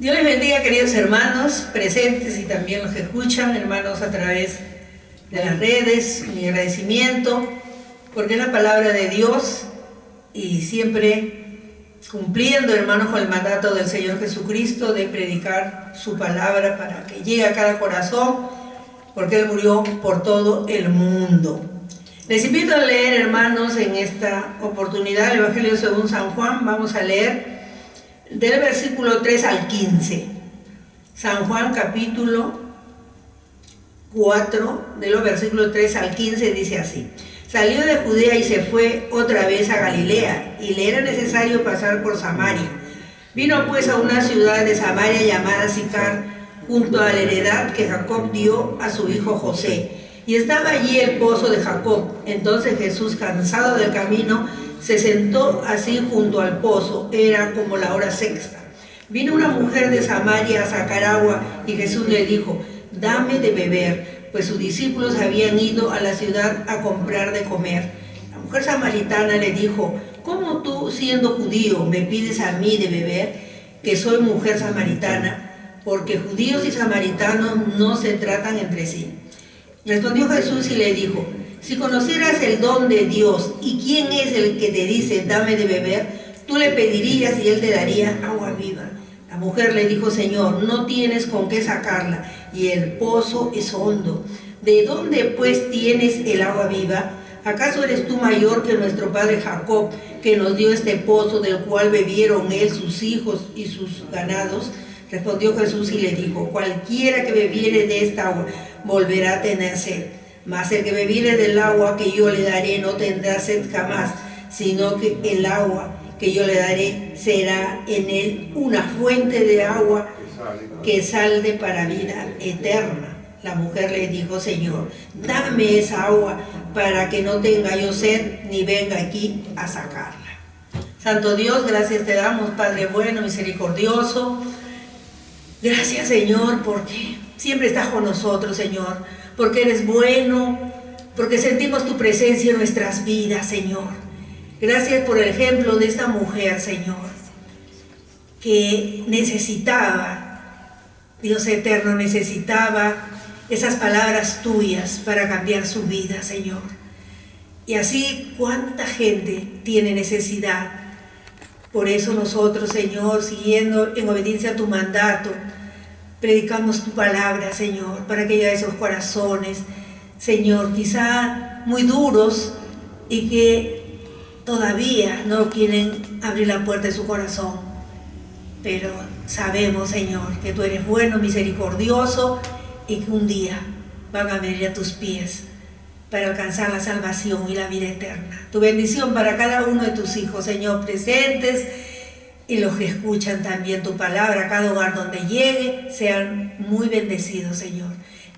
Dios les bendiga, queridos hermanos presentes y también los que escuchan, hermanos a través de las redes. Mi agradecimiento porque es la palabra de Dios y siempre cumpliendo, hermanos, con el mandato del Señor Jesucristo de predicar su palabra para que llegue a cada corazón, porque Él murió por todo el mundo. Les invito a leer, hermanos, en esta oportunidad el Evangelio según San Juan. Vamos a leer del versículo 3 al 15. San Juan capítulo 4, de los versículos 3 al 15, dice así: Salió de Judea y se fue otra vez a Galilea, y le era necesario pasar por Samaria. Vino pues a una ciudad de Samaria llamada Sicar, junto a la heredad que Jacob dio a su hijo José. Y estaba allí el pozo de Jacob. Entonces Jesús, cansado del camino, se sentó así junto al pozo. Era como la hora sexta. Vino una mujer de Samaria a sacar agua, y Jesús le dijo: dame de beber, pues sus discípulos habían ido a la ciudad a comprar de comer. La mujer samaritana le dijo: ¿cómo tú, siendo judío, me pides a mí de beber, que soy mujer samaritana? Porque judíos y samaritanos no se tratan entre sí. Respondió Jesús y le dijo: si conocieras el don de Dios y quién es el que te dice dame de beber, tú le pedirías y él te daría agua viva. La mujer le dijo: Señor, no tienes con qué sacarla y el pozo es hondo. ¿De dónde pues tienes el agua viva? ¿Acaso eres tú mayor que nuestro padre Jacob, que nos dio este pozo del cual bebieron él, sus hijos y sus ganados? Respondió Jesús y le dijo: cualquiera que bebiere de esta agua volverá a tener sed, mas el que bebiere del agua que yo le daré no tendrá sed jamás, sino que el agua que yo le daré será en él una fuente de agua que salde para vida eterna. La mujer le dijo: Señor, dame esa agua para que no tenga yo sed ni venga aquí a sacarla. Santo Dios, gracias te damos, Padre bueno, misericordioso. Gracias, Señor, porque siempre estás con nosotros, Señor, porque eres bueno, porque sentimos tu presencia en nuestras vidas, Señor. Gracias por el ejemplo de esta mujer, Señor, que necesitaba, Dios eterno, necesitaba esas palabras tuyas para cambiar su vida, Señor. Y así, ¿cuánta gente tiene necesidad? Por eso nosotros, Señor, siguiendo en obediencia a tu mandato, predicamos tu palabra, Señor, para que llegue a esos corazones, Señor, quizá muy duros y que todavía no quieren abrir la puerta de su corazón. Pero sabemos, Señor, que tú eres bueno, misericordioso y que un día van a venir a tus pies para alcanzar la salvación y la vida eterna. Tu bendición para cada uno de tus hijos, Señor, presentes y los que escuchan también tu palabra, cada hogar donde llegue, sean muy bendecidos, Señor.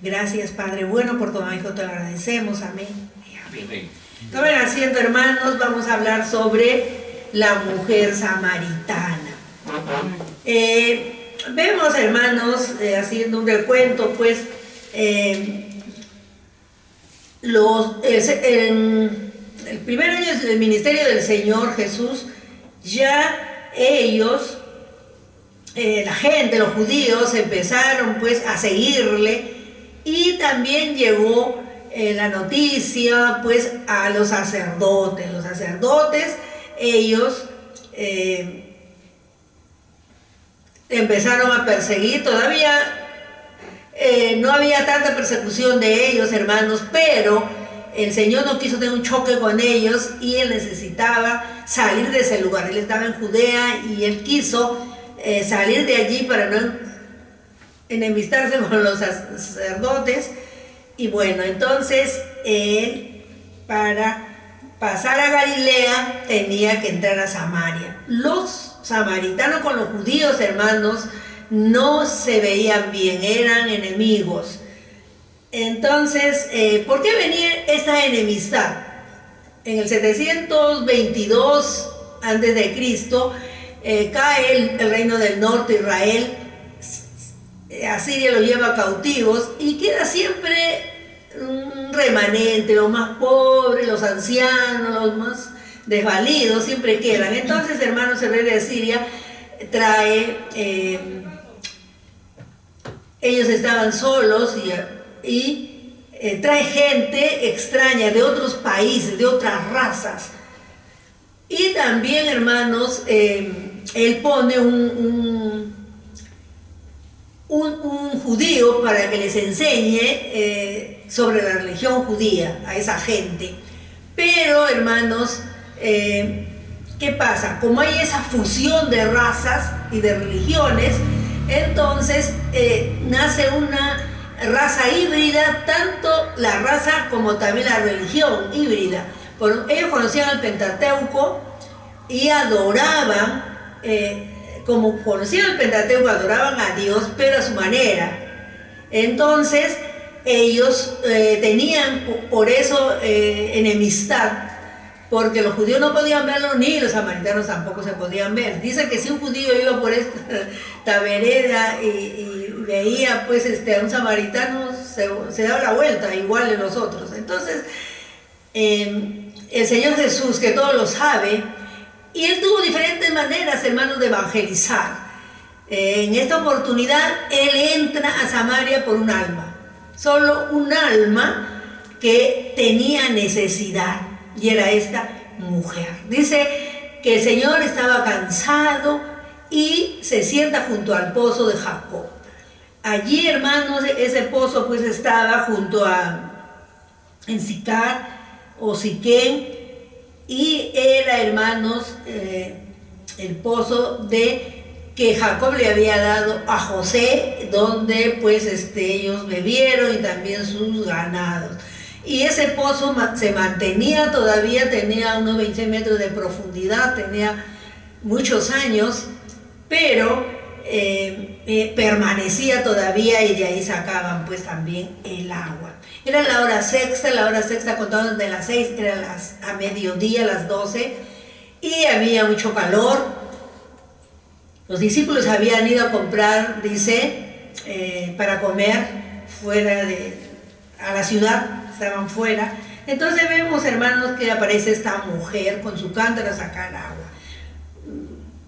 Gracias, Padre bueno, por tu hijo te lo agradecemos. Amén y amén. Tomen asiento, hermanos, vamos a hablar sobre la mujer samaritana. Vemos, hermanos, haciendo un recuento, pues, el primer año del ministerio del Señor Jesús, ya ellos, la gente, los judíos, empezaron pues a seguirle, y también llegó la noticia pues a los sacerdotes. Los sacerdotes, ellos empezaron a perseguir. Todavía no había tanta persecución de ellos, hermanos, pero el Señor no quiso tener un choque con ellos y Él necesitaba salir de ese lugar. Él estaba en Judea y Él quiso salir de allí para no enemistarse con los sacerdotes. Y bueno, entonces Él, para pasar a Galilea, tenía que entrar a Samaria. Los samaritanos con los judíos, hermanos, no se veían bien, eran enemigos. Entonces, ¿por qué venía esta enemistad? En el 722 a.C. Cae el reino del norte, Israel. Asiria lo lleva cautivos y queda siempre un remanente, los más pobres, los ancianos, los más desvalidos, siempre quedan. Entonces, hermanos, el rey de Asiria trae ellos estaban solos y trae gente extraña de otros países, de otras razas. Y también, hermanos, él pone un judío para que les enseñe sobre la religión judía a esa gente. Pero, hermanos, ¿qué pasa? Como hay esa fusión de razas y de religiones, entonces nace una raza híbrida, tanto la raza como también la religión híbrida. Ellos conocían el Pentateuco y adoraban, como conocían el Pentateuco, adoraban a Dios, pero a su manera. Entonces, ellos tenían por eso enemistad, porque los judíos no podían verlo, ni los samaritanos tampoco se podían ver. Dice que si un judío iba por esta vereda y veía pues a un samaritano, se daba la vuelta, igual de los otros. Entonces, el Señor Jesús, que todo lo sabe, y Él tuvo diferentes maneras, hermanos, de evangelizar. En esta oportunidad, Él entra a Samaria por un alma. Solo un alma que tenía necesidad, y era esta mujer. Dice que el Señor estaba cansado y se sienta junto al pozo de Jacob. Allí, hermanos, ese pozo pues estaba junto en Sicar o Siquén, y era, hermanos, el pozo que Jacob le había dado a José, donde pues ellos bebieron y también sus ganados. Y ese pozo se mantenía todavía, tenía unos 20 metros de profundidad, tenía muchos años, pero permanecía todavía, y de ahí sacaban pues también el agua. Era la hora sexta contaban de las 6, era a mediodía, las 12, y había mucho calor. Los discípulos habían ido a comprar, dice, para comer a la ciudad, estaban fuera. Entonces vemos, hermanos, que aparece esta mujer con su cántaro a sacar agua.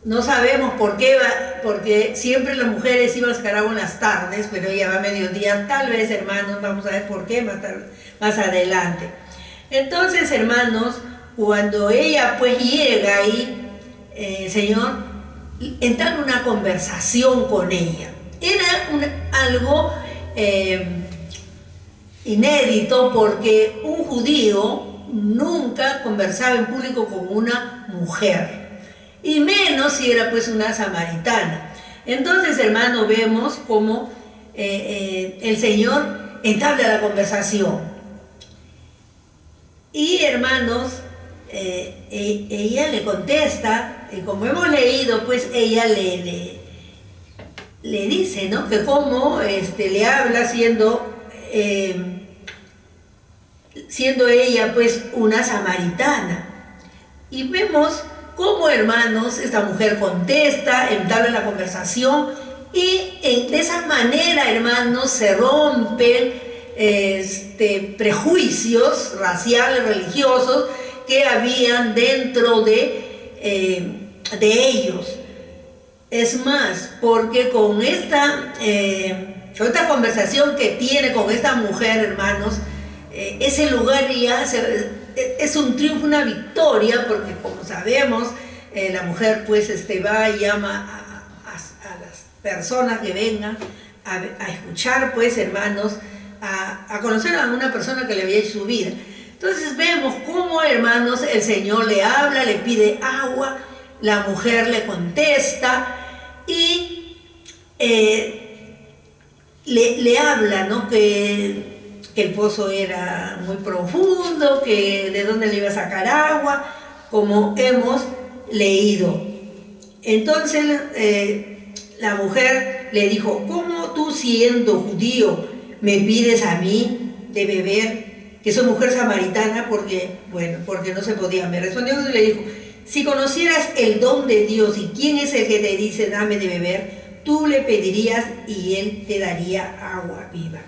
No sabemos por qué porque siempre las mujeres iban a sacar agua en las tardes, pero ella va a mediodía, tal vez, hermanos, vamos a ver por qué más adelante. Entonces, hermanos, cuando ella pues llega ahí, el Señor entabla una conversación con ella. Era algo inédito, porque un judío nunca conversaba en público con una mujer, y menos si era pues una samaritana. Entonces, hermano, vemos cómo el Señor entabla la conversación. Y, hermanos, ella le contesta, y como hemos leído, pues ella le dice, ¿no?, que cómo le habla siendo ella pues una samaritana. Y vemos cómo, hermanos, esta mujer contesta, entabla la conversación, y de esa manera, hermanos, se rompen prejuicios raciales, religiosos que habían dentro de ellos. Es más, porque con esta conversación que tiene con esta mujer, hermanos, ese lugar ya es un triunfo, una victoria, porque como sabemos, la mujer pues va y llama a las personas que vengan a escuchar, pues, hermanos, a conocer a una persona que le había hecho su vida. Entonces vemos cómo, hermanos, el Señor le habla, le pide agua, la mujer le contesta y le habla, ¿no?, que el pozo era muy profundo, que de dónde le iba a sacar agua, como hemos leído. Entonces la mujer le dijo: ¿cómo tú, siendo judío, me pides a mí de beber, que soy mujer samaritana? Porque no se podían ver. Respondió y le dijo: si conocieras el don de Dios y quién es el que te dice dame de beber, tú le pedirías y él te daría agua viva.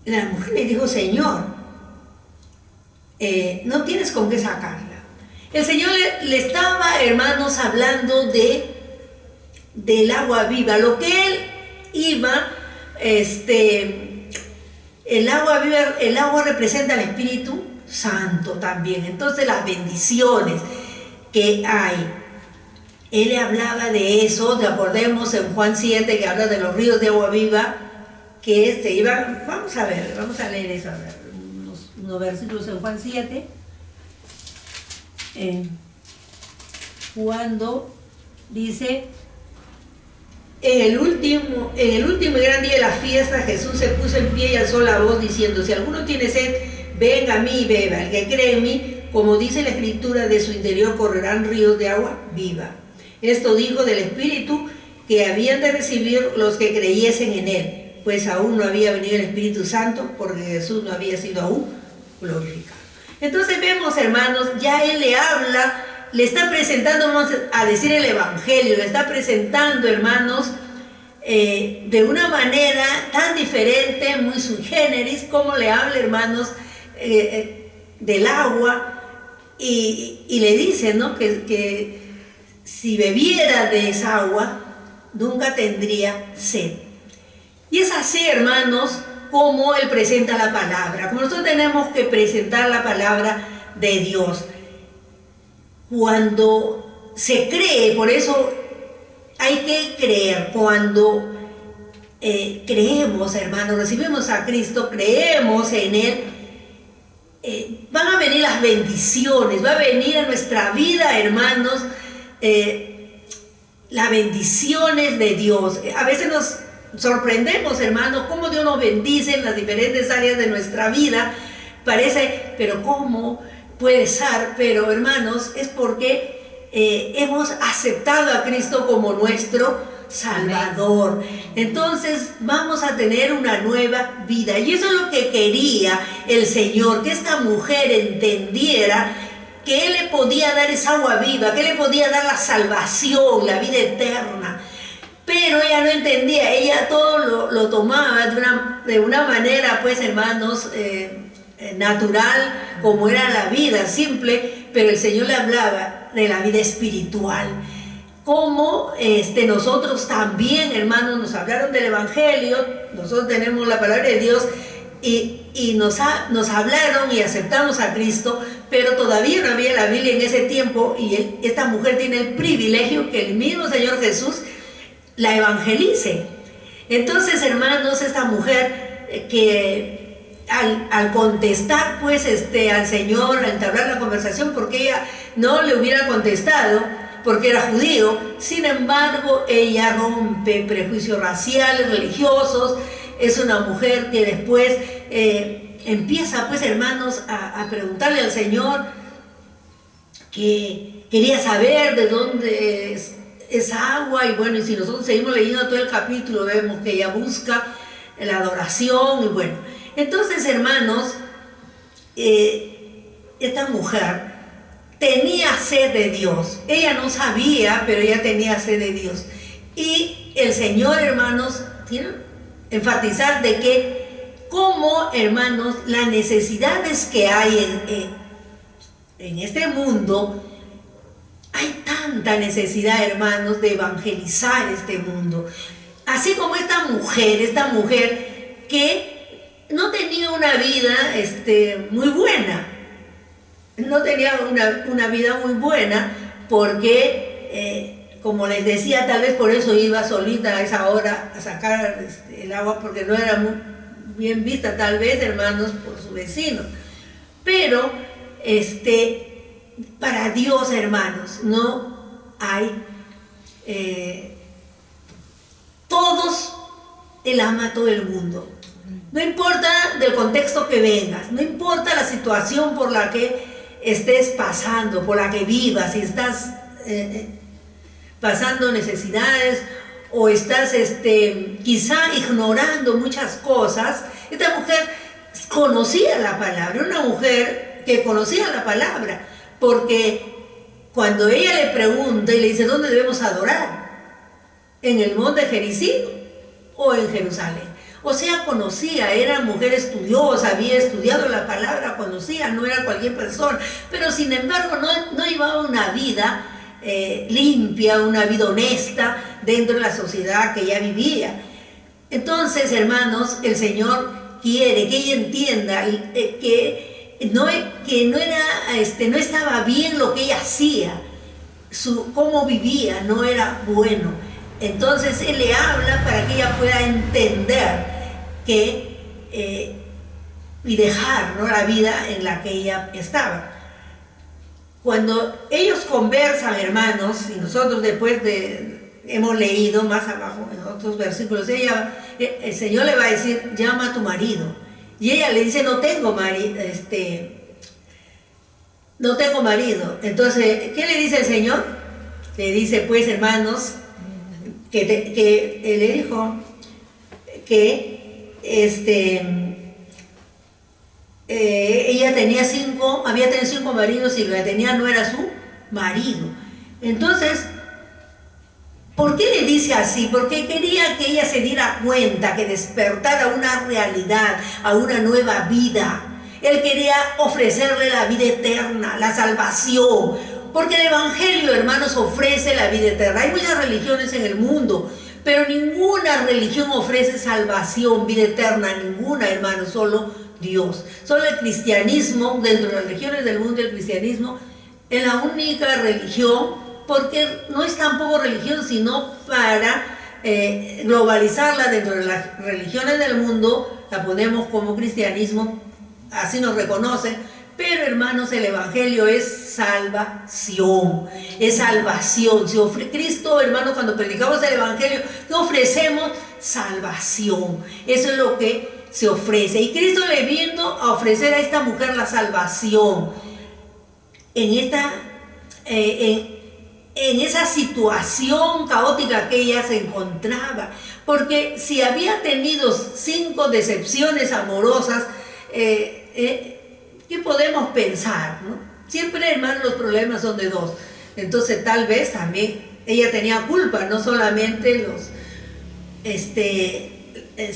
La mujer le dijo: Señor, no tienes con qué sacarla. El Señor le estaba, hermanos, hablando del agua viva, lo que Él iba, el agua representa al Espíritu Santo también. Entonces las bendiciones que hay, él le hablaba de eso. Recordemos en Juan 7 que habla de los ríos de agua viva que se iban. Vamos a leer eso, unos versículos en Juan 7. Cuando dice: en el último y gran día de la fiesta, Jesús se puso en pie y alzó la voz diciendo: si alguno tiene sed, venga a mí y beba. El que cree en mí, como dice la Escritura, de su interior correrán ríos de agua viva. Esto dijo del Espíritu que habían de recibir los que creyesen en él, pues aún no había venido el Espíritu Santo, porque Jesús no había sido aún glorificado. Entonces vemos, hermanos, ya él le habla, le está presentando, vamos a decir, el Evangelio, le está presentando, hermanos, de una manera tan diferente, muy sui generis, como le habla, hermanos, del agua, y le dice, ¿no?, que si bebiera de esa agua, nunca tendría sed. Y es así, hermanos, como él presenta la palabra, como nosotros tenemos que presentar la palabra de Dios. Cuando se cree, por eso hay que creer, cuando creemos, hermanos, recibimos a Cristo, creemos en Él, van a venir las bendiciones, va a venir a nuestra vida, hermanos, las bendiciones de Dios. A veces nos sorprendemos, hermanos, cómo Dios nos bendice en las diferentes áreas de nuestra vida. Parece, pero ¿cómo puede ser? Pero, hermanos, es porque hemos aceptado a Cristo como nuestro Salvador. Entonces vamos a tener una nueva vida. Y eso es lo que quería el Señor, que esta mujer entendiera que Él le podía dar esa agua viva, que Él le podía dar la salvación, la vida eterna. Pero ella no entendía, ella todo lo tomaba de una manera, pues, hermanos, natural, como era la vida simple, pero el Señor le hablaba de la vida espiritual. Como nosotros también, hermanos, nos hablaron del Evangelio, nosotros tenemos la palabra de Dios y nos hablaron y aceptamos a Cristo, pero todavía no había la Biblia en ese tiempo, y esta mujer tiene el privilegio que el mismo Señor Jesús la evangelice. Entonces, hermanos, esta mujer que al contestar, pues, al Señor, al entablar la conversación, porque ella no le hubiera contestado, porque era judío, sin embargo, ella rompe prejuicios raciales, religiosos. Es una mujer que después empieza, pues, hermanos, a preguntarle al Señor, que quería saber de dónde es esa agua. Y bueno, y si nosotros seguimos leyendo todo el capítulo, vemos que ella busca la adoración. Y bueno, entonces, hermanos, esta mujer tenía sed de Dios. Ella no sabía, pero ella tenía sed de Dios. Y el Señor, hermanos, tiene que enfatizar de que, como, hermanos, las necesidades que hay en este mundo, hay tanta necesidad, hermanos, de evangelizar este mundo. Así como esta mujer que no tenía una vida muy buena. No tenía una vida muy buena porque, como les decía, tal vez por eso iba solita a esa hora a sacar el agua, porque no era muy bien vista, tal vez, hermanos, por su vecino. Pero, para Dios, hermanos, no hay... todos, Él ama a todo el mundo. No importa del contexto que vengas, no importa la situación por la que estés pasando, por la que vivas, si estás pasando necesidades o estás quizá ignorando muchas cosas. Esta mujer conocía la palabra, una mujer que conocía la palabra, porque cuando ella le pregunta y le dice: ¿dónde debemos adorar? ¿En el monte Gerizim o en Jerusalén? O sea, conocía, era mujer estudiosa, había estudiado la palabra, conocía, no era cualquier persona, pero sin embargo no llevaba una vida limpia, una vida honesta dentro de la sociedad que ella vivía. Entonces, hermanos, el Señor quiere que ella entienda que no estaba bien lo que ella hacía, cómo vivía, no era bueno. Entonces Él le habla para que ella pueda entender y dejar, ¿no?, la vida en la que ella estaba. Cuando ellos conversan, hermanos, y nosotros después hemos leído más abajo en otros versículos, el Señor le va a decir, llama a tu marido. Y ella le dice, no tengo marido. Entonces, ¿qué le dice el Señor? Le dice, pues, hermanos, que le dijo que ella había tenido 5 maridos y la que tenía no era su marido. Entonces, ¿por qué le dice así? Porque quería que ella se diera cuenta, que despertara una realidad, a una nueva vida. Él quería ofrecerle la vida eterna, la salvación, porque el Evangelio, hermanos, ofrece la vida eterna. Hay muchas religiones en el mundo, pero ninguna religión ofrece salvación, vida eterna, ninguna, hermanos, solo Dios. Solo el cristianismo, dentro de las religiones del mundo, el cristianismo es la única religión, porque no es tampoco religión, sino para globalizarla dentro de las religiones del mundo, la ponemos como cristianismo, así nos reconocen. Pero, hermanos, el Evangelio es salvación, es salvación. Cristo, hermanos, cuando predicamos el Evangelio, ofrecemos salvación. Eso es lo que se ofrece. Y Cristo le vino a ofrecer a esta mujer la salvación en esa situación caótica que ella se encontraba. Porque si había tenido 5 decepciones amorosas, ¿qué podemos pensar, no? Siempre, hermanos, los problemas son de 2. Entonces, tal vez también ella tenía culpa, no solamente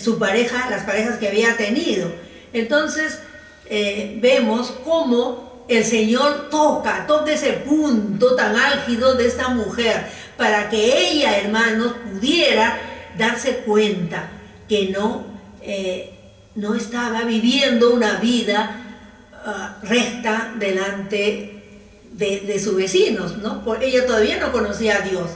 su pareja, las parejas que había tenido. Entonces, vemos cómo el Señor toca ese punto tan álgido de esta mujer, para que ella, hermanos, pudiera darse cuenta que no estaba viviendo una vida recta delante de sus vecinos, ¿no? Ella todavía no conocía a Dios.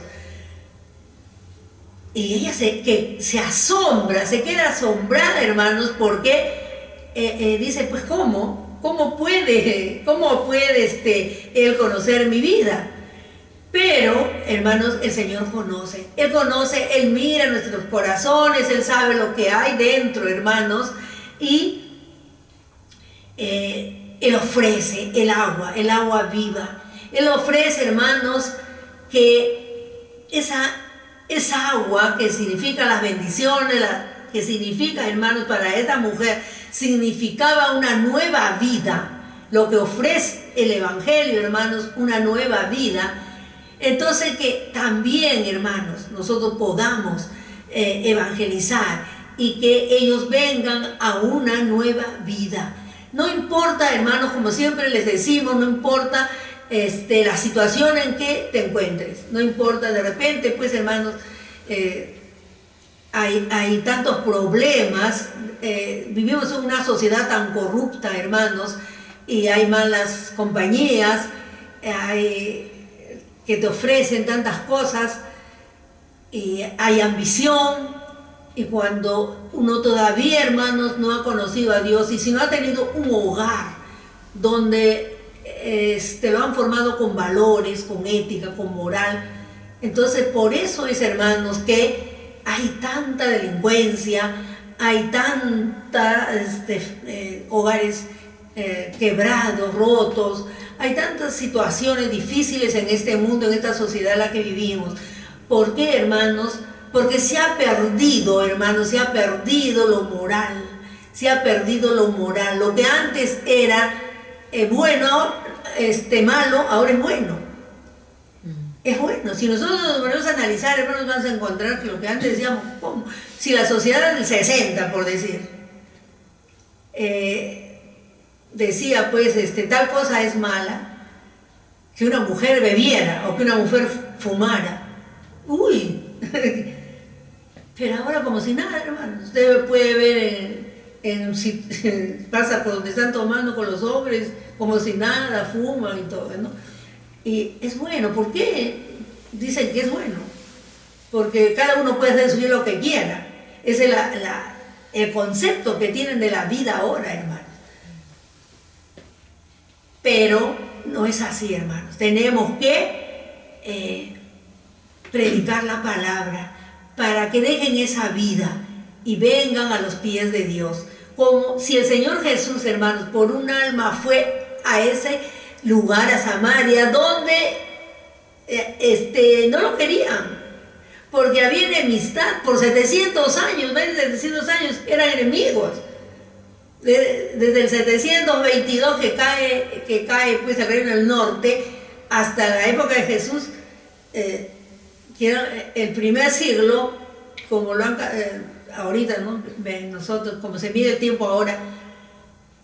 Y ella se asombra, se queda asombrada, hermanos, porque dice, pues, ¿cómo puede Él conocer mi vida? Pero, hermanos, el Señor conoce. Él conoce, Él mira nuestros corazones, Él sabe lo que hay dentro, hermanos, y Él ofrece el agua viva. Él ofrece, hermanos, que esa agua que significa las bendiciones, que significa, hermanos, para esta mujer, significaba una nueva vida. Lo que ofrece el Evangelio, hermanos, una nueva vida. Entonces, que también, hermanos, nosotros podamos evangelizar y que ellos vengan a una nueva vida. No importa, hermanos, como siempre les decimos, no importa la situación en que te encuentres. No importa, de repente, pues, hermanos, hay tantos problemas. Vivimos en una sociedad tan corrupta, hermanos, y hay malas compañías, que te ofrecen tantas cosas, y hay ambición. Y cuando uno todavía, hermanos, no ha conocido a Dios, y si no ha tenido un hogar donde lo han formado con valores, con ética, con moral, entonces por eso es, hermanos, que hay tanta delincuencia, hay tanta hogares quebrados, rotos, hay tantas situaciones difíciles en este mundo, en esta sociedad en la que vivimos. ¿Por qué, hermanos? Porque se ha perdido, hermanos, se ha perdido lo moral, se ha perdido lo moral. Lo que antes era bueno, malo, ahora es bueno. Es bueno. Si nosotros nos ponemos a analizar, hermanos, vamos a encontrar que lo que antes decíamos, ¿cómo? Si la sociedad del 60, por decir, decía, pues, tal cosa es mala, que una mujer bebiera o que una mujer fumara. Uy, Pero ahora como si nada, hermanos. Usted puede ver si pasa por donde están tomando con los hombres, como si nada, fuman y todo, ¿no? Y es bueno. ¿Por qué dicen que es bueno? Porque cada uno puede hacer lo que quiera. Ese es el concepto que tienen de la vida ahora, hermanos. Pero no es así, hermanos. Tenemos que predicar la palabra para que dejen esa vida y vengan a los pies de Dios. Como si el Señor Jesús, hermanos, por un alma fue a ese lugar, a Samaria, donde no lo querían, porque había enemistad por 700 años, más de 700 años, eran enemigos. Desde el 722 que cae pues el reino del norte, hasta la época de Jesús, que era el primer siglo, como lo han ahorita, ¿no? Nosotros, como se mide el tiempo ahora.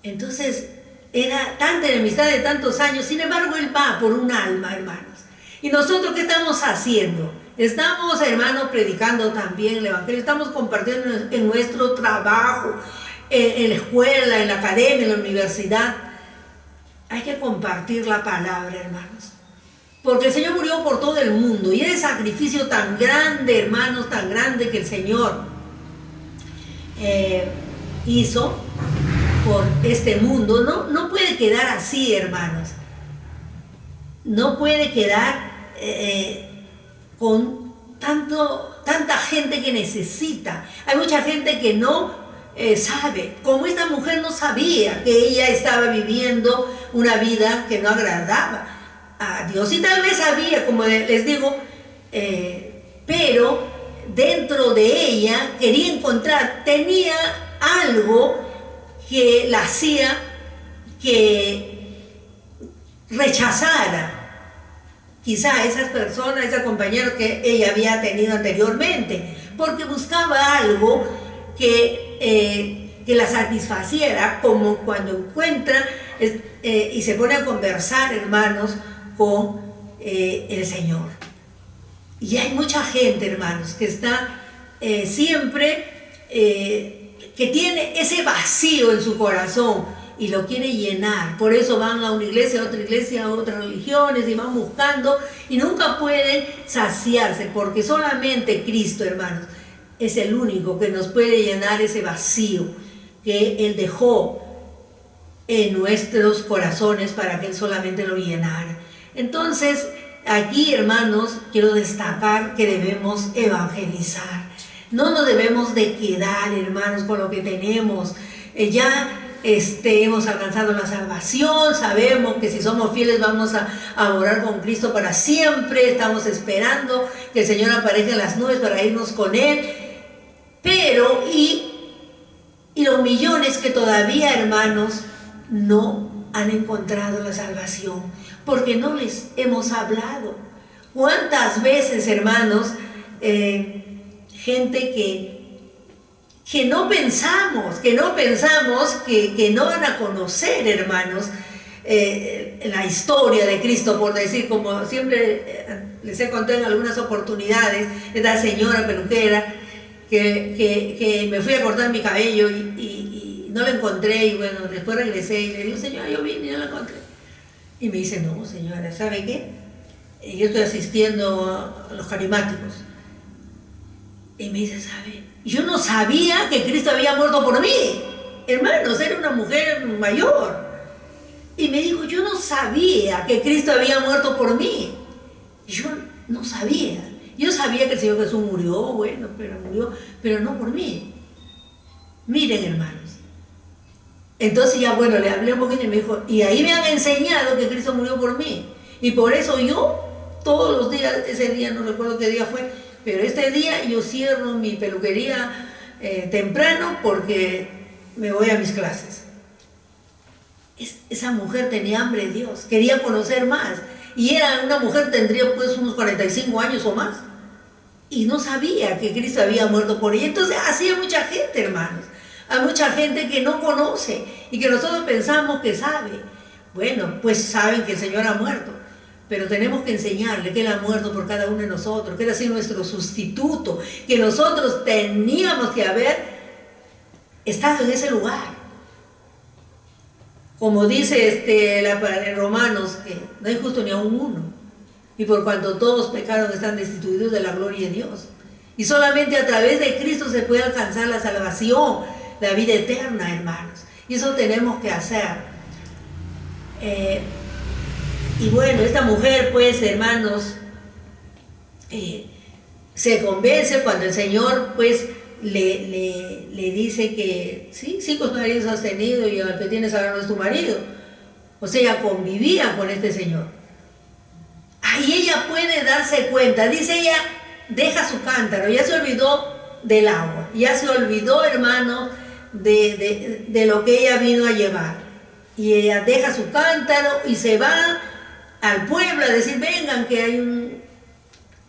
Entonces, era tanta enemistad de tantos años. Sin embargo, él va por un alma, hermanos. ¿Y nosotros qué estamos haciendo? Estamos, hermanos, predicando también el evangelio. Estamos compartiendo en nuestro trabajo, en la escuela, en la academia, en la universidad. Hay que compartir la palabra, hermanos. Porque el Señor murió por todo el mundo. Y ese sacrificio tan grande, hermanos, tan grande que el Señor hizo por este mundo, no puede quedar así, hermanos. No puede quedar con tanta gente que necesita. Hay mucha gente que no sabe, como esta mujer no sabía que ella estaba viviendo una vida que no agradaba a Dios, y tal vez sabía, como les digo, pero dentro de ella quería encontrar, tenía algo que la hacía que rechazara quizá a esas personas, a esos compañeros que ella había tenido anteriormente, porque buscaba algo que la satisfaciera, como cuando encuentra y se pone a conversar, hermanos, con el Señor. Y hay mucha gente, hermanos, que está siempre, que tiene ese vacío en su corazón y lo quiere llenar. Por eso van a una iglesia, a otras religiones, y van buscando y nunca pueden saciarse, porque solamente Cristo, hermanos, es el único que nos puede llenar ese vacío que Él dejó en nuestros corazones para que Él solamente lo llenara. Entonces, aquí, hermanos, quiero destacar que debemos evangelizar. No nos debemos de quedar, hermanos, con lo que tenemos. Hemos alcanzado la salvación, sabemos que si somos fieles vamos a morar con Cristo para siempre. Estamos esperando que el Señor aparezca en las nubes para irnos con Él. Pero, y los millones que todavía, hermanos, no han encontrado la salvación, porque no les hemos hablado. ¿Cuántas veces, hermanos, gente que no pensamos que no van a conocer, hermanos, la historia de Cristo, por decir, como siempre les he contado en algunas oportunidades, esta señora peluquera que me fui a cortar mi cabello y no la encontré, y bueno, después regresé y le digo, señora, yo vine y no la encontré. Y me dice, no, señora, ¿sabe qué? Yo estoy asistiendo a los carismáticos. Y me dice, ¿sabe? Yo no sabía que Cristo había muerto por mí. Hermanos, era una mujer mayor. Y me dijo, yo no sabía que Cristo había muerto por mí. Yo no sabía. Yo sabía que el Señor Jesús murió, bueno, pero no por mí. Miren, hermanos. Entonces ya, bueno, le hablé un poquito y me dijo, y ahí me han enseñado que Cristo murió por mí. Y por eso yo, todos los días, ese día, no recuerdo qué día fue, pero este día yo cierro mi peluquería temprano porque me voy a mis clases. Esa mujer tenía hambre de Dios, quería conocer más. Y era una mujer, tendría pues unos 45 años o más. Y no sabía que Cristo había muerto por ella. Entonces así hay mucha gente, hermanos. Hay mucha gente que no conoce y que nosotros pensamos que sabe. Bueno, pues saben que el Señor ha muerto. pero tenemos que enseñarle que Él ha muerto por cada uno de nosotros, que Él ha sido nuestro sustituto, que nosotros teníamos que haber estado en ese lugar. Como dice en Romanos, que no hay justo ni a uno, y por cuanto todos pecaron están destituidos de la gloria de Dios. Y solamente a través de Cristo se puede alcanzar la salvación, la vida eterna, hermanos. Y eso tenemos que hacer. Y bueno, esta mujer, pues, hermanos, se convence cuando el Señor, pues, le dice que sí, 5 maridos has tenido y el que tienes ahora no es tu marido. O sea, ella convivía con este Señor. Ahí ella puede darse cuenta, dice ella, deja su cántaro, ya se olvidó del agua, ya se olvidó, hermano, de lo que ella vino a llevar. Y ella deja su cántaro y se va al pueblo a decir, vengan, que hay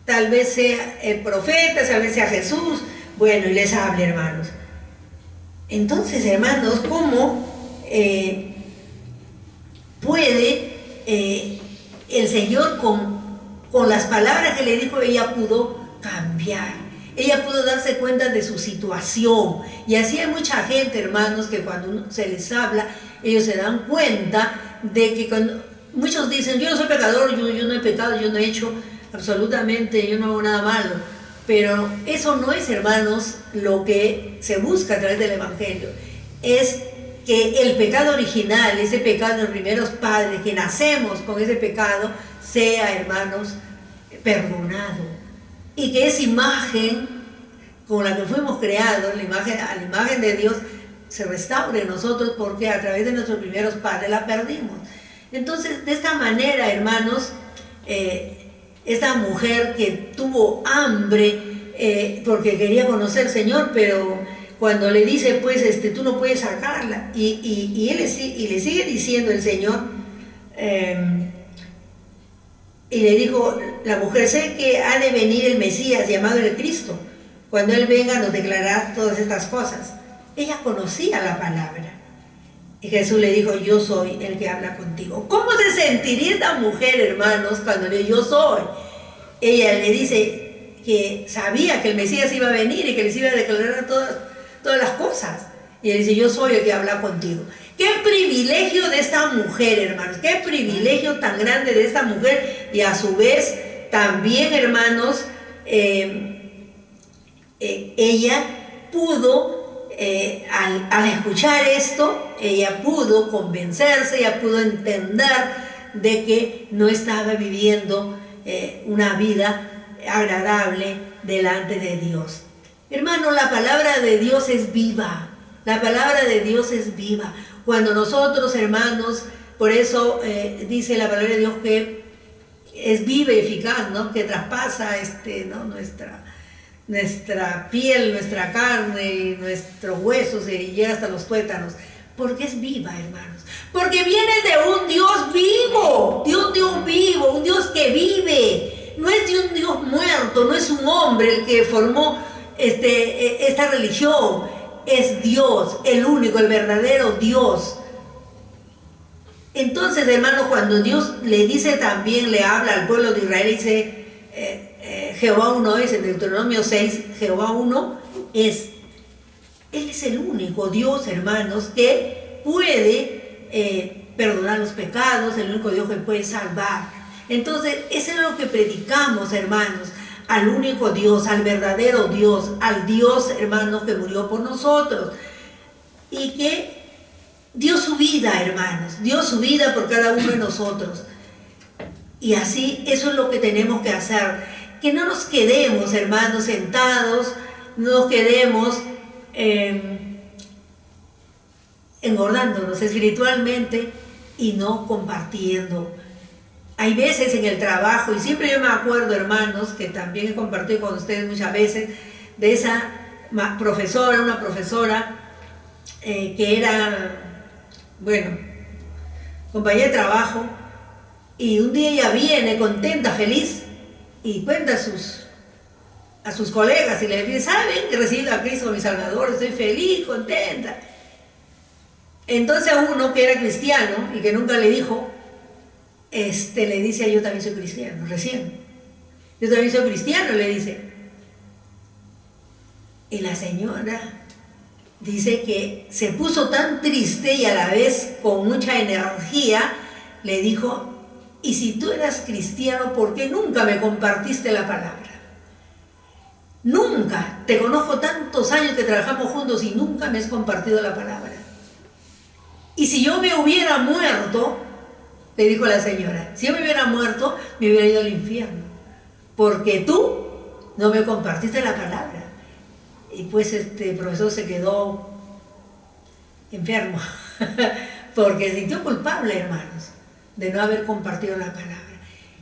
tal vez sea el profeta, tal vez sea Jesús. Bueno, y les hable, hermanos. Entonces, hermanos, ¿cómo puede el Señor con las palabras que le dijo, ella pudo cambiar? Ella pudo darse cuenta de su situación. Y así hay mucha gente, hermanos, que cuando se les habla, ellos se dan cuenta de que cuando muchos dicen, yo no soy pecador, yo no he pecado, yo no he hecho absolutamente, yo no hago nada malo. Pero eso no es, hermanos, lo que se busca a través del Evangelio. Es que el pecado original, ese pecado de los primeros padres, que nacemos con ese pecado, sea, hermanos, perdonado. Y que esa imagen con la que fuimos creados, a la imagen de Dios, se restaure en nosotros, porque a través de nuestros primeros padres la perdimos. Entonces, de esta manera, hermanos, esta mujer que tuvo hambre porque quería conocer al Señor, pero cuando le dice, pues, tú no puedes sacarla, y le sigue diciendo el Señor, y le dijo la mujer, sé que ha de venir el Mesías, llamado el Cristo. Cuando Él venga nos declarará todas estas cosas. Ella conocía la palabra. Y Jesús le dijo, yo soy el que habla contigo. ¿Cómo se sentiría esta mujer, hermanos, cuando le dijo, yo soy? Ella le dice que sabía que el Mesías iba a venir y que les iba a declarar todas las cosas. Y él dice, yo soy el que habla contigo. ¡Qué privilegio de esta mujer, hermanos! ¡Qué privilegio tan grande de esta mujer! Y a su vez, también, hermanos, ella pudo, al escuchar esto, ella pudo convencerse, ella pudo entender de que no estaba viviendo una vida agradable delante de Dios. Hermano, la palabra de Dios es viva. La palabra de Dios es viva. Cuando nosotros, hermanos, por eso dice la palabra de Dios que es viva y eficaz, ¿no? Que traspasa ¿no? nuestra piel, nuestra carne, nuestros huesos y llega hasta los tuétanos. Porque es viva, hermanos. Porque viene de un Dios vivo, de un Dios vivo, un Dios que vive. No es de un Dios muerto, no es un hombre el que formó esta religión. Es Dios, el único, el verdadero Dios. Entonces, hermanos, cuando Dios le dice también, le habla al pueblo de Israel, dice, Jehová uno es, en Deuteronomio 6, Jehová uno es. Él es el único Dios, hermanos, que puede perdonar los pecados, el único Dios que puede salvar. Entonces, eso es lo que predicamos, hermanos, al único Dios, al verdadero Dios, al Dios, hermanos, que murió por nosotros y que dio su vida, hermanos, dio su vida por cada uno de nosotros. Y así, eso es lo que tenemos que hacer, que no nos quedemos, hermanos, sentados, no nos quedemos engordándonos espiritualmente y no compartiendo. Hay veces en el trabajo, y siempre yo me acuerdo, hermanos, que también he compartido con ustedes muchas veces, de esa profesora, una profesora que era, bueno, compañera de trabajo, y un día ella viene contenta, feliz, y cuenta a sus colegas y les dice, ¿saben que recibí a Cristo mi Salvador? Estoy feliz, contenta. Entonces a uno que era cristiano y que nunca le dijo, le dice, yo también soy cristiano, recién. Yo también soy cristiano, le dice. Y la señora dice que se puso tan triste y a la vez con mucha energía, le dijo, y si tú eras cristiano, ¿por qué nunca me compartiste la palabra? Nunca, te conozco tantos años que trabajamos juntos y nunca me has compartido la palabra. Y si yo me hubiera muerto, le dijo la señora, si yo me hubiera muerto, me hubiera ido al infierno, porque tú no me compartiste la palabra. Y pues profesor se quedó enfermo, porque se sintió culpable, hermanos, de no haber compartido la palabra.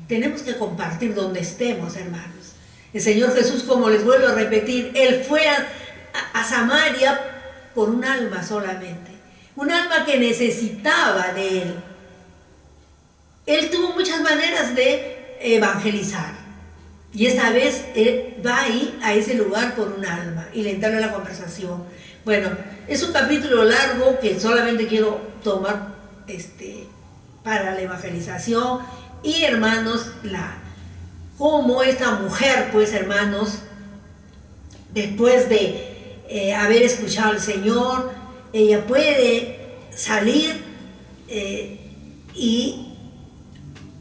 Tenemos que compartir donde estemos, hermanos. El Señor Jesús, como les vuelvo a repetir, Él fue a Samaria por un alma solamente, un alma que necesitaba de Él. Él tuvo muchas maneras de evangelizar, y esta vez Él va ahí a ese lugar por un alma y le entabla la conversación. Bueno, es un capítulo largo que solamente quiero tomar para la evangelización. Y hermanos, cómo esta mujer, pues hermanos, después de haber escuchado al Señor, ella puede salir y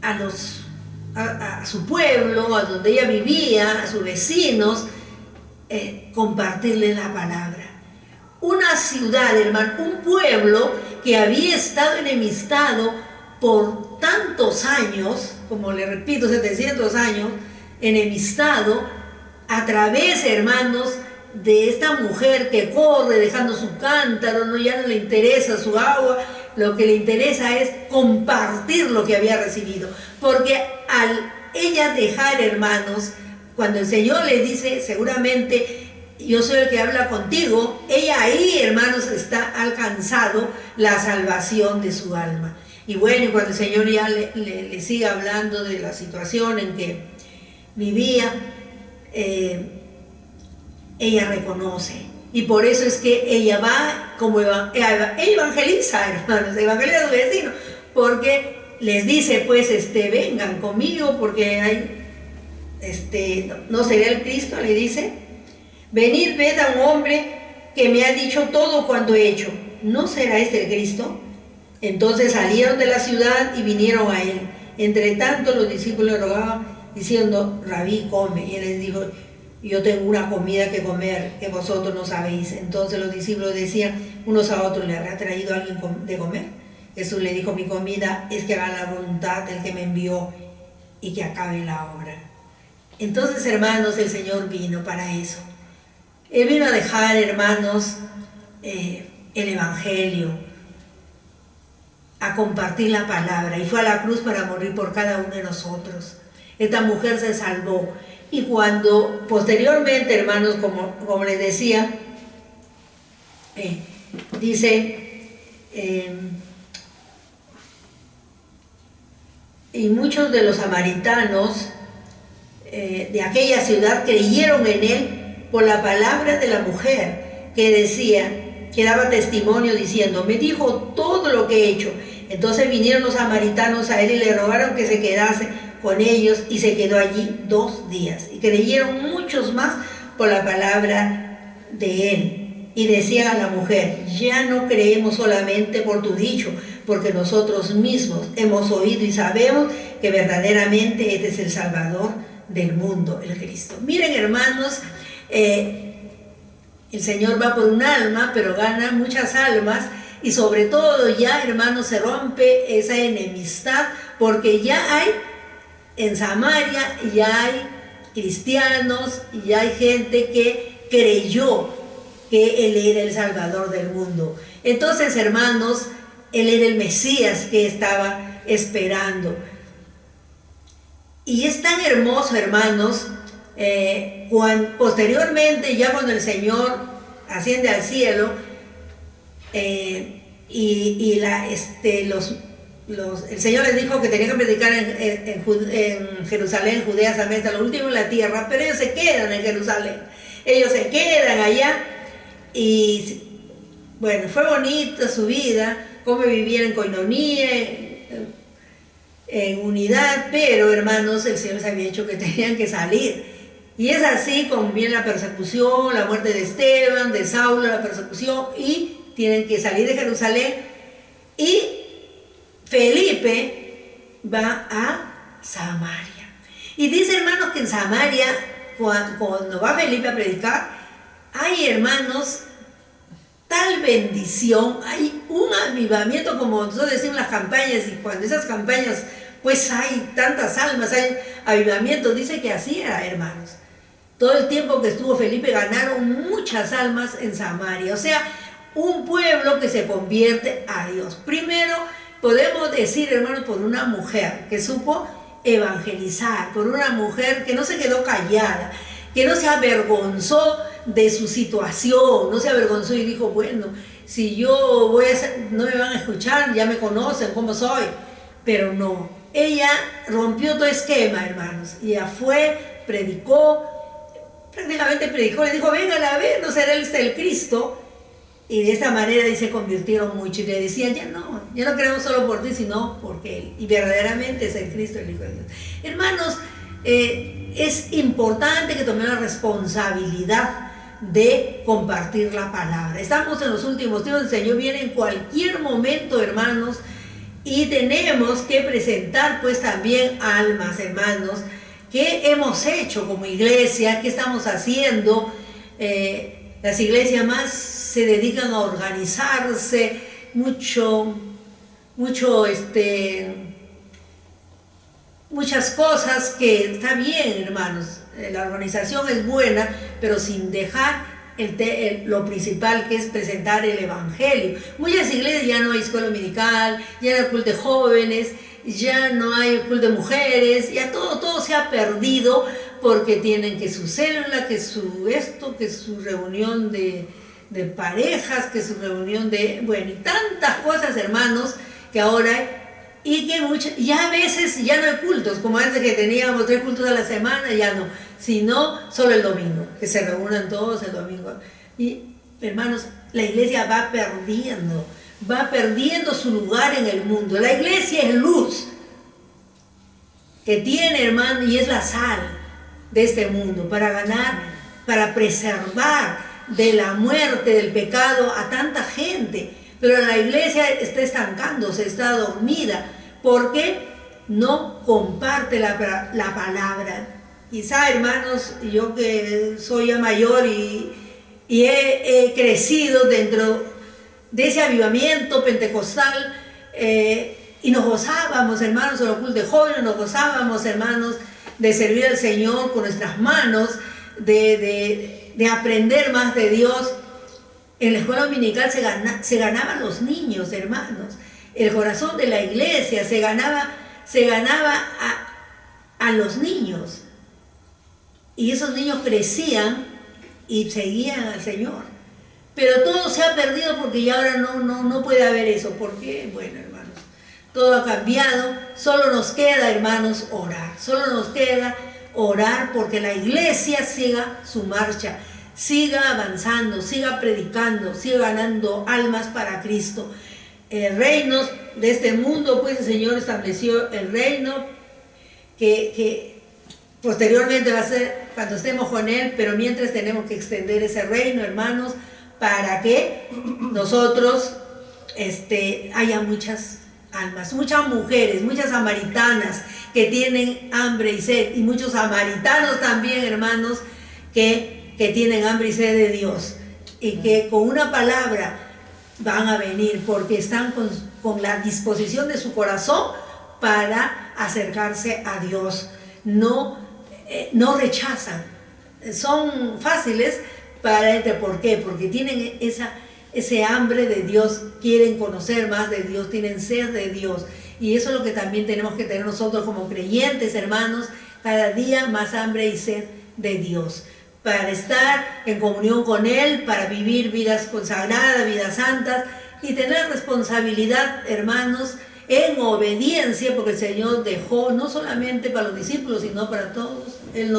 a su pueblo, a donde ella vivía, a sus vecinos, compartirles la palabra. Una ciudad, hermano, un pueblo que había estado enemistado por tantos años, como le repito, 700 años, enemistado, a través, hermanos, de esta mujer que corre dejando su cántaro, ¿no? Ya no le interesa su agua, lo que le interesa es compartir lo que había recibido. Porque al ella dejar, hermanos, cuando el Señor le dice, seguramente, yo soy el que habla contigo, ella ahí, hermanos, está alcanzado la salvación de su alma. Y bueno, y cuando el Señor ya le sigue hablando de la situación en que vivía, ella reconoce. Y por eso es que ella va, como evangeliza, hermanos, evangeliza a sus vecinos, porque les dice, pues, vengan conmigo, porque hay, no será el Cristo, le dice, venid, ved a un hombre que me ha dicho todo cuanto he hecho, ¿no será este el Cristo? Entonces salieron de la ciudad y vinieron a él. Entre tanto los discípulos le rogaban, diciendo, Rabí, come. Y él les dijo, yo tengo una comida que comer que vosotros no sabéis. Entonces los discípulos decían unos a otros, ¿le habrá traído alguien de comer? Jesús le dijo, mi comida es que haga la voluntad del que me envió y que acabe la obra. Entonces, hermanos, el Señor vino para eso. Él vino a dejar, hermanos, el Evangelio, a compartir la palabra, y fue a la cruz para morir por cada uno de nosotros. Esta mujer se salvó, y cuando posteriormente, hermanos, como les decía, dice, y muchos de los samaritanos de aquella ciudad creyeron en él por la palabra de la mujer que decía, que daba testimonio diciendo, me dijo todo lo que he hecho. Entonces vinieron los samaritanos a él y le rogaron que se quedase con ellos, y se quedó allí 2 días. Y creyeron muchos más por la palabra de él. Y decían a la mujer, ya no creemos solamente por tu dicho, porque nosotros mismos hemos oído y sabemos que verdaderamente este es el Salvador del mundo, el Cristo. Miren, hermanos, el Señor va por un alma, pero gana muchas almas, y sobre todo ya, hermanos, se rompe esa enemistad, porque ya hay en Samaria, ya hay cristianos, y ya hay gente que creyó que Él era el Salvador del mundo. Entonces, hermanos, Él era el Mesías que estaba esperando. Y es tan hermoso, hermanos, posteriormente, ya cuando el Señor asciende al cielo, el Señor les dijo que tenía que predicar en Jerusalén, Judea, Samaria, hasta lo último en la tierra, pero ellos se quedan en Jerusalén, ellos se quedan allá. Y bueno, fue bonita su vida, cómo vivían en coinonía, en unidad, pero hermanos, el Señor les había dicho que tenían que salir. Y es así como viene la persecución, la muerte de Esteban, de Saulo, la persecución, y tienen que salir de Jerusalén. Y Felipe va a Samaria. Y dice, hermanos, que en Samaria, cuando va Felipe a predicar, hay, hermanos, tal bendición, hay un avivamiento, como nosotros decimos las campañas, y cuando esas campañas, pues hay tantas almas, hay avivamiento. Dice que así era, hermanos. Todo el tiempo que estuvo Felipe ganaron muchas almas en Samaria, o sea, un pueblo que se convierte a Dios. Primero, podemos decir, hermanos, por una mujer que supo evangelizar, por una mujer que no se quedó callada, que no se avergonzó de su situación, no se avergonzó y dijo, bueno, si yo voy a hacer, no me van a escuchar, ya me conocen cómo soy, pero no. Ella rompió todo esquema, hermanos, y ella fue, predicó, prácticamente predicó, le dijo, vengan a ver, ¿no será el Cristo? Y de esta manera se convirtieron mucho y le decían, ya no creemos solo por ti, sino porque Él, y verdaderamente es el Cristo, el Hijo de Dios. Hermanos, es importante que tomemos la responsabilidad de compartir la palabra. Estamos en los últimos tiempos, el Señor viene en cualquier momento, hermanos, y tenemos que presentar pues también almas, hermanos. ¿Qué hemos hecho como iglesia? ¿Qué estamos haciendo? Las iglesias más se dedican a organizarse, muchas cosas que está bien, hermanos. La organización es buena, pero sin dejar lo principal, que es presentar el evangelio. Muchas iglesias ya no hay escuela dominical, ya no hay culto de jóvenes, ya no hay culto de mujeres, ya todo se ha perdido porque tienen que su célula, que su reunión de parejas, que su reunión de, bueno, y tantas cosas, hermanos, que ahora hay, y que ya a veces ya no hay cultos, como antes que teníamos 3 cultos a la semana, ya no, sino solo el domingo, que se reúnan todos el domingo. Y, hermanos, la iglesia va perdiendo su lugar en el mundo. La iglesia es luz que tiene, hermano, y es la sal de este mundo para ganar, para preservar de la muerte, del pecado a tanta gente. Pero la iglesia está estancándose, está dormida, porque no comparte la palabra. Quizá, hermanos, yo que soy ya mayor y he crecido dentro de ese avivamiento pentecostal, y nos gozábamos, hermanos, en los cultos de jóvenes, nos gozábamos, hermanos, de servir al Señor con nuestras manos, de aprender más de Dios. En la escuela dominical se ganaban los niños, hermanos. El corazón de la iglesia se ganaba a los niños. Y esos niños crecían y seguían al Señor. Pero todo se ha perdido porque ya ahora no puede haber eso. ¿Por qué? Bueno, hermanos, todo ha cambiado. Solo nos queda, hermanos, orar. Solo nos queda orar porque la iglesia siga su marcha, siga avanzando, siga predicando, siga ganando almas para Cristo. Reinos de este mundo, pues el Señor estableció el reino que posteriormente va a ser cuando estemos con Él, pero mientras tenemos que extender ese reino, hermanos, para que nosotros haya muchas almas, muchas mujeres, muchas samaritanas que tienen hambre y sed, y muchos samaritanos también, hermanos, que tienen hambre y sed de Dios, y que con una palabra van a venir porque están con la disposición de su corazón para acercarse a Dios. No rechazan, son fáciles para entrar. ¿Por qué? Porque tienen ese hambre de Dios, quieren conocer más de Dios, tienen sed de Dios. Y eso es lo que también tenemos que tener nosotros como creyentes, hermanos, cada día más hambre y sed de Dios, para estar en comunión con Él, para vivir vidas consagradas, vidas santas, y tener responsabilidad, hermanos, en obediencia, porque el Señor dejó no solamente para los discípulos, sino para todos. Él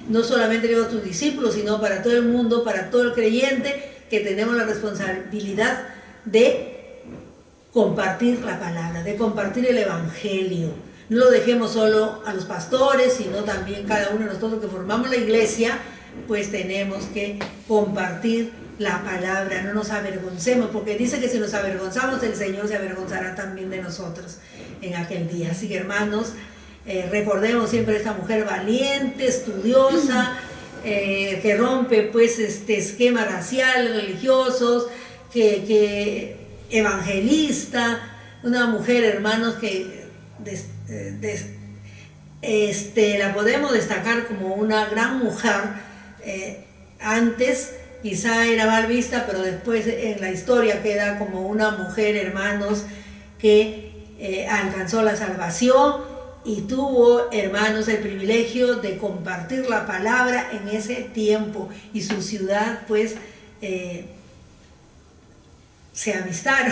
no solamente dejó a sus discípulos, sino para todo el mundo, para todo el creyente, que tenemos la responsabilidad de compartir la palabra, de compartir el evangelio, no lo dejemos solo a los pastores, sino también cada uno de nosotros que formamos la iglesia, pues tenemos que compartir la palabra, no nos avergoncemos, porque dice que si nos avergonzamos, el Señor se avergonzará también de nosotros en aquel día. Así que, hermanos, recordemos siempre a esta mujer valiente, estudiosa, que rompe pues esquemas raciales, religiosos, que evangelista, una mujer, hermanos, que la podemos destacar como una gran mujer. Antes quizá era mal vista, pero después en la historia queda como una mujer, hermanos, que alcanzó la salvación y tuvo, hermanos, el privilegio de compartir la palabra en ese tiempo, y su ciudad pues se amistaron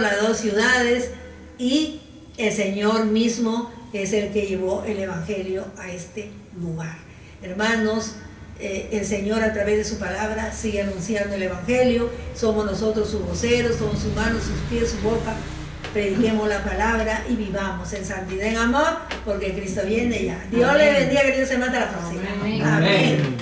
las dos ciudades, y el Señor mismo es el que llevó el evangelio a este lugar. Hermanos, el Señor a través de su palabra sigue anunciando el evangelio. Somos nosotros sus voceros, somos sus manos, sus pies, su boca. Prediquemos la palabra y vivamos en santidad, en amor, porque Cristo viene ya. Dios le bendiga, queridos hermanos, hasta la próxima. Amén. Amén.